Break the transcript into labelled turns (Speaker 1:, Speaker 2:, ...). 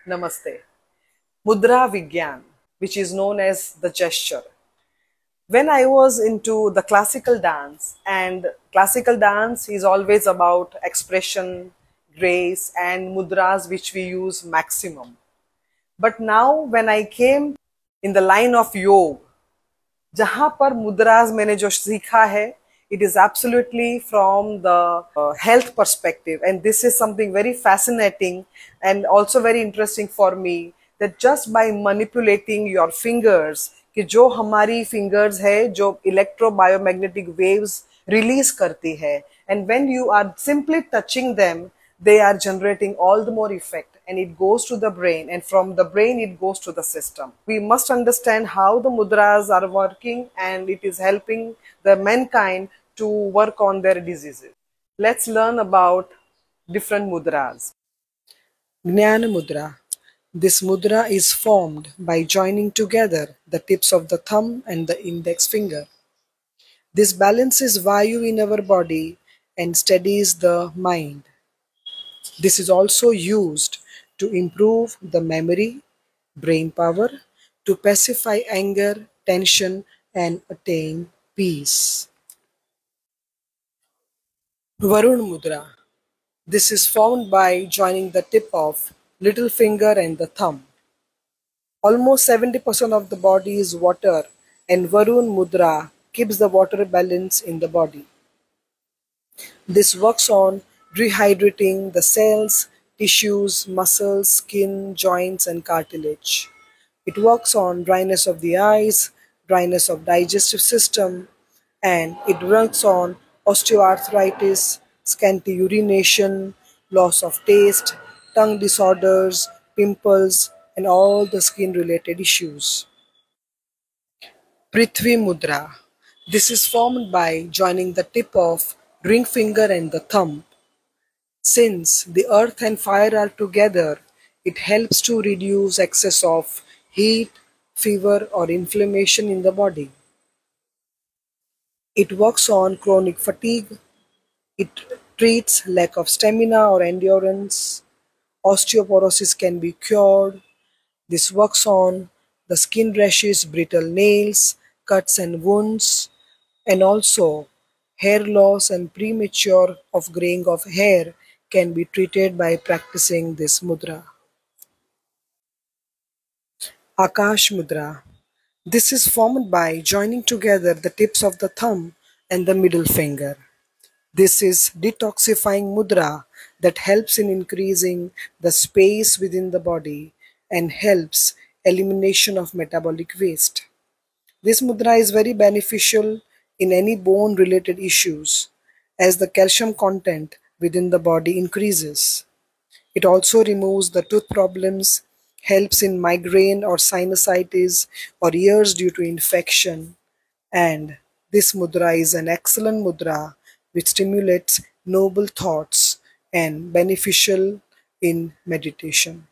Speaker 1: Namaste. Mudra Vigyan, which is known as the gesture. When I was into the classical dance, and classical dance is always about expression, grace, and mudras which we use maximum. But now, when I came in the line of yoga, जहाँ पर मुद्राज मैंने जो सीखा है, it is absolutely from the health perspective, and this is something very fascinating and also very interesting for me, that just by manipulating your fingers, कि जो हमारी fingers है जो electrobiomagnetic waves release करती है, and when you are simply touching them, they are generating all the more effect, and it goes to the brain, and from the brain it goes to the system. We must understand how the mudras are working, and it is helping the mankind to work on their diseases. Let's learn about different mudras. Jnana Mudra. This mudra is formed by joining together the tips of the thumb and the index finger. This balances Vayu in our body and steadies the mind. This is also used to improve the memory, brain power, to pacify anger, tension, and attain peace. Varun Mudra. This is formed by joining the tip of little finger and the thumb. Almost 70% of the body is water, and Varun Mudra keeps the water balance in the body. This works on rehydrating the cells, tissues, muscles, skin, joints, and cartilage. It works on dryness of the eyes, dryness of digestive system, and it works on osteoarthritis, scanty urination, loss of taste, tongue disorders, pimples, and all the skin related issues. Prithvi Mudra. This is formed by joining the tip of ring finger and the thumb. Since the earth and fire are together, it helps to reduce excess of heat, fever, or inflammation in the body. It works on chronic fatigue. It treats lack of stamina or endurance. Osteoporosis can be cured. This works on the skin rashes, brittle nails, cuts and wounds, and also hair loss and premature of graying of hair can be treated by practicing this mudra. Akash Mudra. This is formed by joining together the tips of the thumb and the middle finger. This is detoxifying mudra that helps in increasing the space within the body and helps elimination of metabolic waste. This mudra is very beneficial in any bone related issues as the calcium content within the body increases. It also removes the tooth problems, helps in migraine or sinusitis or ears due to infection, and this mudra is an excellent mudra which stimulates noble thoughts and beneficial in meditation.